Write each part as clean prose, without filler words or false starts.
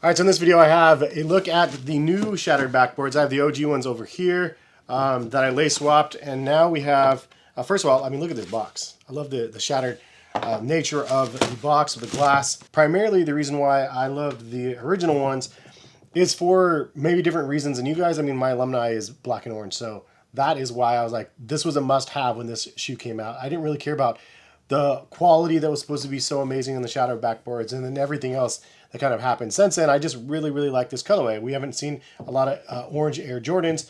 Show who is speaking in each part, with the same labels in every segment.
Speaker 1: All right, so in this video I have a look at the new shattered backboards. I have the OG ones over here that I lace swapped, and now we have, first of all, I mean, look at this box. I love the shattered nature of the box with the glass. Primarily the reason why I loved the original ones is for maybe different reasons than you guys. I mean, my alumni is black and orange, so that is why I was like, this was a must-have when this shoe came out. I didn't really care about the quality that was supposed to be so amazing in the shattered backboards, and then everything else that kind of happened since then. I just really like this colorway. We haven't seen a lot of orange Air Jordans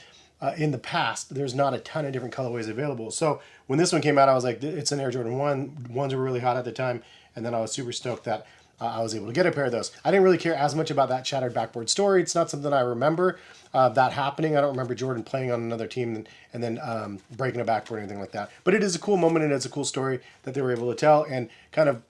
Speaker 1: in the past. There's not a ton of different colorways available. So when this one came out, I was like, it's an Air Jordan 1. Ones were really hot at the time, and then I was super stoked that I was able to get a pair of those. I didn't really care as much about that shattered backboard story. It's not something I remember that happening. I don't remember Jordan playing on another team and then breaking a backboard or anything like that. But it is a cool moment, and it's a cool story that they were able to tell and kind of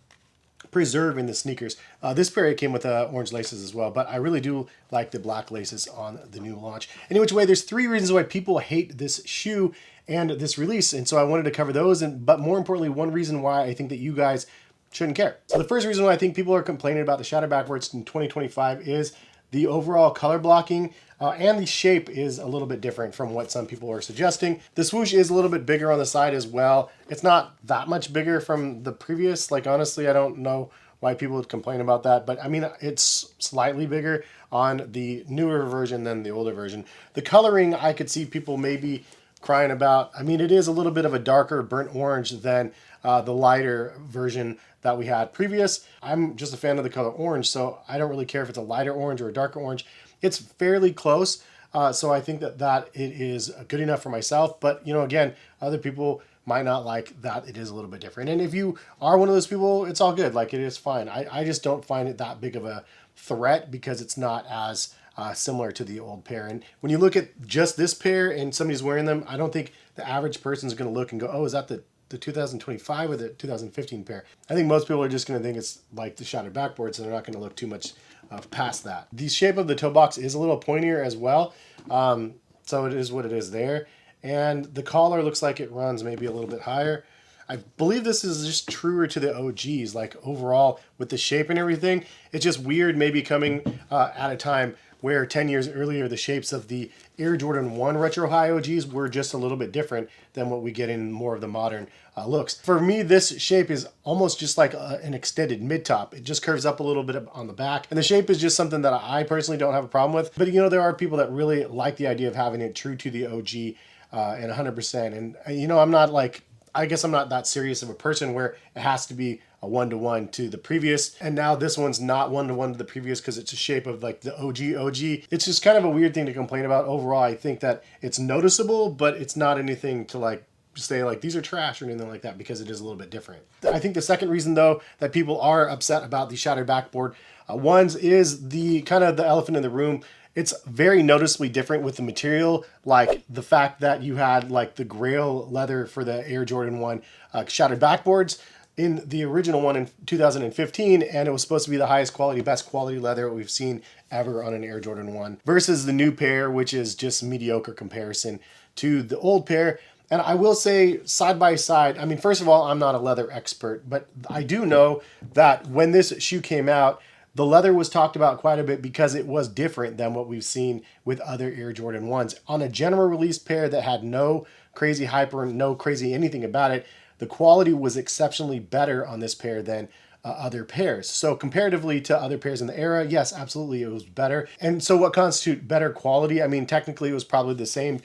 Speaker 1: preserve in the sneakers. This pair came with orange laces as well, but I really do like the black laces on the new launch. Anyway, there's 3 reasons why people hate this shoe and this release, and so I wanted to cover those, but more importantly, one reason why I think that you guys shouldn't care. So the first reason why I think people are complaining about the shattered backboards in 2025 is the overall color blocking and the shape is a little bit different from what some people are suggesting. The swoosh is a little bit bigger on the side as well. It's not that much bigger from the previous. Like, honestly, I don't know why people would complain about that, but I mean, it's slightly bigger on the newer version than the older version. The coloring, I could see people maybe crying about. I mean, it is a little bit of a darker burnt orange than the lighter version that we had previous. I'm just a fan of the color orange, so I don't really care if it's a lighter orange or a darker orange. It's fairly close, so I think that it is good enough for myself. But, you know, again, other people might not like that it is a little bit different. And if you are one of those people, it's all good. Like, it is fine. I just don't find it that big of a threat because it's not as similar to the old pair. And when you look at just this pair and somebody's wearing them, I don't think the average person is going to look and go, oh, is that the 2025 or the 2015 pair? I think most people are just going to think it's like the shattered backboard, so they're not going to look too much past that. The shape of the toe box is a little pointier as well, so it is what it is there. And the collar looks like it runs maybe a little bit higher. I believe this is just truer to the OGs, like overall with the shape and everything. It's just weird maybe coming at a time where 10 years earlier, the shapes of the Air Jordan 1 Retro High OGs were just a little bit different than what we get in more of the modern looks. For me, this shape is almost just like an extended mid-top. It just curves up a little bit on the back. And the shape is just something that I personally don't have a problem with. But, you know, there are people that really like the idea of having it true to the OG and 100%. And, you know, I guess I'm not that serious of a person where it has to be a 1-to-1 to the previous. And now this one's not 1-to-1 to the previous because it's a shape of like the OG. It's just kind of a weird thing to complain about. Overall, I think that it's noticeable, but it's not anything to like say like these are trash or anything like that because it is a little bit different. I think the second reason though that people are upset about the shattered backboard ones is the kind of the elephant in the room. It's very noticeably different with the material, like the fact that you had like the grail leather for the Air Jordan 1 shattered backboards in the original one in 2015, and it was supposed to be the highest quality, best quality leather we've seen ever on an Air Jordan 1 versus the new pair, which is just mediocre comparison to the old pair. And I will say side by side, I mean, first of all, I'm not a leather expert, but I do know that when this shoe came out, the leather was talked about quite a bit because it was different than what we've seen with other Air Jordan 1s. On a general release pair that had no crazy hype or no crazy anything about it, the quality was exceptionally better on this pair than other pairs. So comparatively to other pairs in the era, yes, absolutely, it was better. And so what constitutes better quality? I mean, technically it was probably the same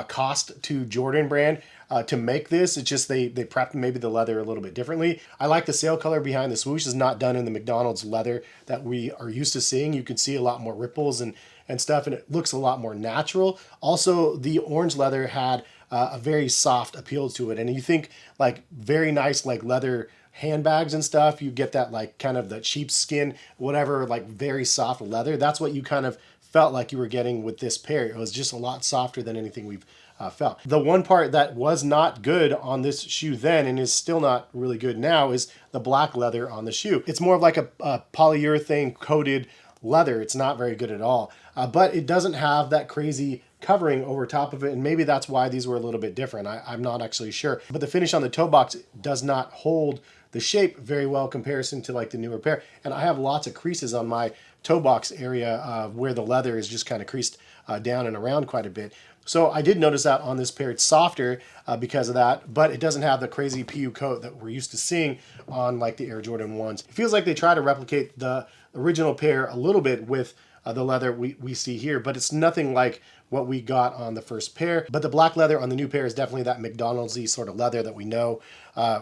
Speaker 1: cost to Jordan brand to make this. It's just they prepped maybe the leather a little bit differently. I like the sail color behind the swoosh is not done in the McDonald's leather that we are used to seeing. You can see a lot more ripples and stuff, and it looks a lot more natural. Also, the orange leather had a very soft appeal to it, and you think like very nice like leather handbags and stuff, you get that like kind of the sheepskin, whatever, like very soft leather. That's what you kind of felt like you were getting with this pair. It was just a lot softer than anything we've felt. The one part that was not good on this shoe then and is still not really good now is the black leather on the shoe. It's more of like a polyurethane coated leather. It's not very good at all, but it doesn't have that crazy covering over top of it, and maybe that's why these were a little bit different. I'm not actually sure, but the finish on the toe box does not hold the shape very well in comparison to like the newer pair. And I have lots of creases on my toe box area where the leather is just kind of creased down and around quite a bit. So I did notice that on this pair. It's softer because of that, but it doesn't have the crazy PU coat that we're used to seeing on like the Air Jordan 1s. It feels like they try to replicate the original pair a little bit with the leather we see here, but it's nothing like what we got on the first pair. But the black leather on the new pair is definitely that McDonald's-y sort of leather that we know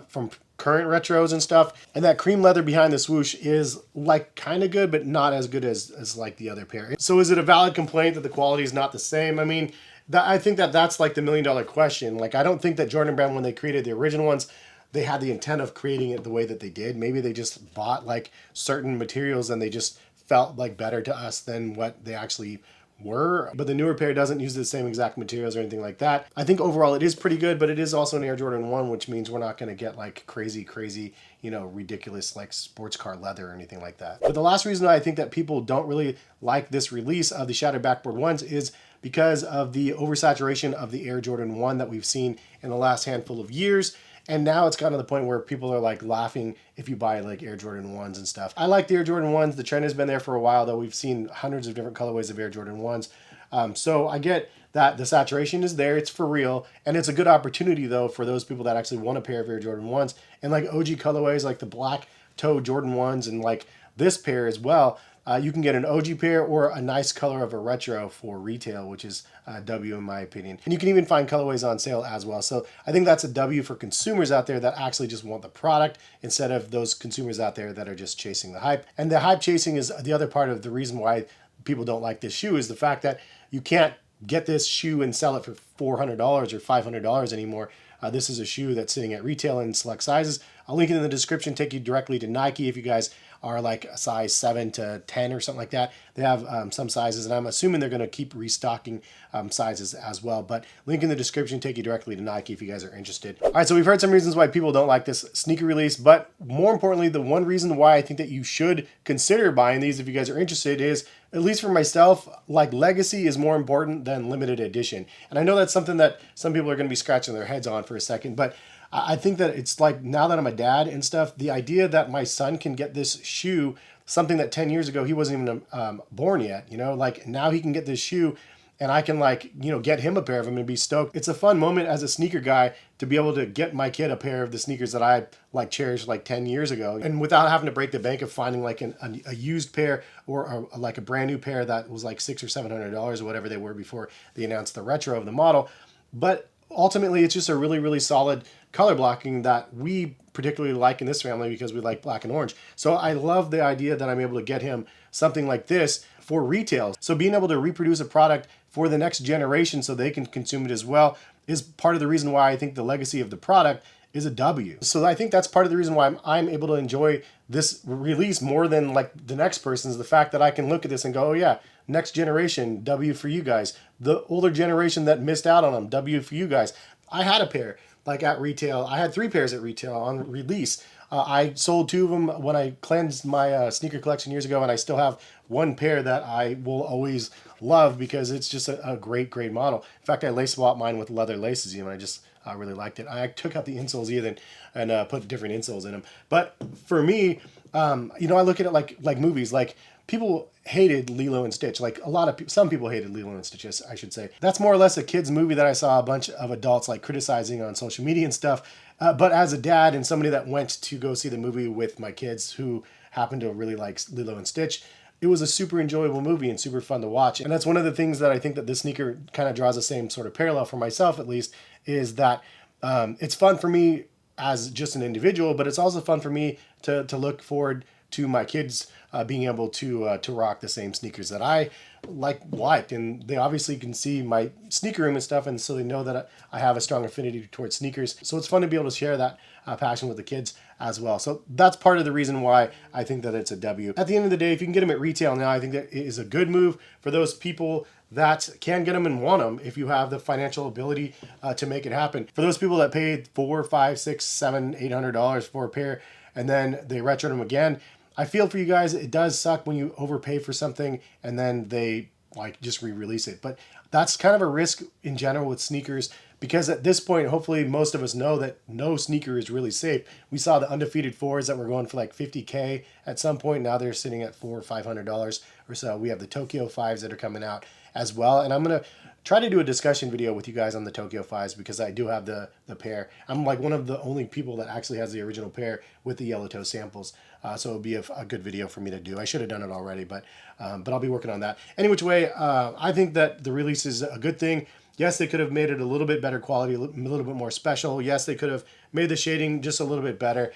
Speaker 1: from current retros and stuff. And that cream leather behind the swoosh is like kind of good, but not as good as like the other pair. So is it a valid complaint that the quality is not the same? I mean, I think that's like the $1,000,000 question. Like, I don't think that Jordan Brand, when they created the original ones, they had the intent of creating it the way that they did. Maybe they just bought like certain materials and they just felt like better to us than what they actually were. But the newer pair doesn't use the same exact materials or anything like that. I think overall it is pretty good, but it is also an Air Jordan 1, which means we're not going to get like crazy, you know, ridiculous like sports car leather or anything like that. But the last reason I think that people don't really like this release of the Shattered Backboard 1s is because of the oversaturation of the Air Jordan 1 that we've seen in the last handful of years. And now it's gotten to the point where people are like laughing if you buy like Air Jordan 1s and stuff. I like the Air Jordan 1s. The trend has been there for a while, though. We've seen hundreds of different colorways of Air Jordan 1s. So I get that the saturation is there. It's for real. And it's a good opportunity, though, for those people that actually want a pair of Air Jordan 1s. And like OG colorways, like the black toe Jordan 1s and like this pair as well. You can get an OG pair or a nice color of a retro for retail, which is a W in my opinion. And you can even find colorways on sale as well. So I think that's a W for consumers out there that actually just want the product instead of those consumers out there that are just chasing the hype. And the hype chasing is the other part of the reason why people don't like this shoe, is the fact that you can't get this shoe and sell it for $400 or $500 anymore. This is a shoe that's sitting at retail in select sizes. I'll link it in the description, take you directly to Nike if you guys are like a size 7 to 10 or something like that. They have some sizes, and I'm assuming they're going to keep restocking sizes as well. But link in the description, take you directly to Nike if you guys are interested. All right, so we've heard some reasons why people don't like this sneaker release, but more importantly, the one reason why I think that you should consider buying these if you guys are interested is, at least for myself, like legacy is more important than limited edition. And I know that's something that some people are going to be scratching their heads on for a second, but I think that it's like, now that I'm a dad and stuff, the idea that my son can get this shoe, something that 10 years ago he wasn't even born yet, you know, like now he can get this shoe and I can like, you know, get him a pair of them and be stoked. It's a fun moment as a sneaker guy to be able to get my kid a pair of the sneakers that I like cherished like 10 years ago, and without having to break the bank of finding like a used pair or like a brand new pair that was like $600 or $700 or whatever they were before they announced the retro of the model. But ultimately, it's just a really, really solid color blocking that we particularly like in this family because we like black and orange. So I love the idea that I'm able to get him something like this for retail. So being able to reproduce a product for the next generation so they can consume it as well is part of the reason why I think the legacy of the product is a W. So I think that's part of the reason why I'm able to enjoy this release more than like the next person's, the fact that I can look at this and go, oh yeah, next generation, W for you guys. The older generation that missed out on them, W for you guys. I had a pair like at retail. I had 3 pairs at retail on release. I sold 2 of them when I cleansed my sneaker collection years ago, and I still have 1 pair that I will always love because it's just a great, great model. In fact, I lace swapped mine with leather laces, and I just really liked it. I took out the insoles even and put different insoles in them. But for me, you know, I look at it like movies. Like, people hated Lilo and Stitch. Like some people hated Lilo and Stitch, I should say. That's more or less a kid's movie that I saw a bunch of adults like criticizing on social media and stuff. But as a dad and somebody that went to go see the movie with my kids who happened to really like Lilo and Stitch, it was a super enjoyable movie and super fun to watch. And that's one of the things that I think that this sneaker kind of draws the same sort of parallel for myself, at least, is that it's fun for me as just an individual, but it's also fun for me to look forward to my kids being able to rock the same sneakers that I liked, and they obviously can see my sneaker room and stuff, and so they know that I have a strong affinity towards sneakers. So it's fun to be able to share that passion with the kids as well. So that's part of the reason why I think that it's a W. At the end of the day, if you can get them at retail now, I think that it is a good move for those people that can get them and want them if you have the financial ability to make it happen. For those people that paid $400, $500, $600, $700, $800 for a pair and then they retro them again, I feel for you guys. It does suck when you overpay for something and then they like just re-release it. But that's kind of a risk in general with sneakers because at this point, hopefully most of us know that no sneaker is really safe. We saw the undefeated fours that were going for like 50K at some point. Now they're sitting at $400 or $500 or so. We have the Tokyo 5s that are coming out as well. And I'm going to try to do a discussion video with you guys on the Tokyo 5s because I do have the pair. I'm like one of the only people that actually has the original pair with the yellow toe samples. So it would be a good video for me to do. I should have done it already, but I'll be working on that. Any which way, I think that the release is a good thing. Yes, they could have made it a little bit better quality, a little bit more special. Yes, they could have made the shading just a little bit better.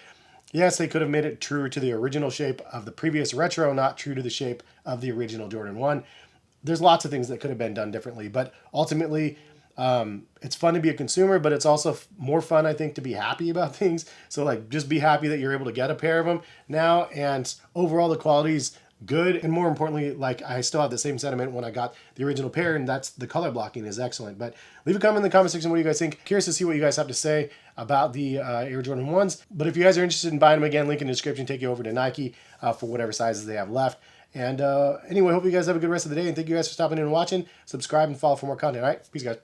Speaker 1: Yes, they could have made it truer to the original shape of the previous retro, not true to the shape of the original Jordan 1. There's lots of things that could have been done differently, but ultimately, it's fun to be a consumer, but it's also more fun, I think, to be happy about things. So like, just be happy that you're able to get a pair of them now, and overall the quality's good, and more importantly, like, I still have the same sentiment when I got the original pair, and that's the color blocking is excellent. But leave a comment in the comment section what you guys think. Curious to see what you guys have to say about the Air Jordan 1s. But if you guys are interested in buying them, again, link in the description, take you over to Nike for whatever sizes they have left. And anyway, hope you guys have a good rest of the day, and thank you guys for stopping in and watching. Subscribe and follow for more content. All right, peace, guys.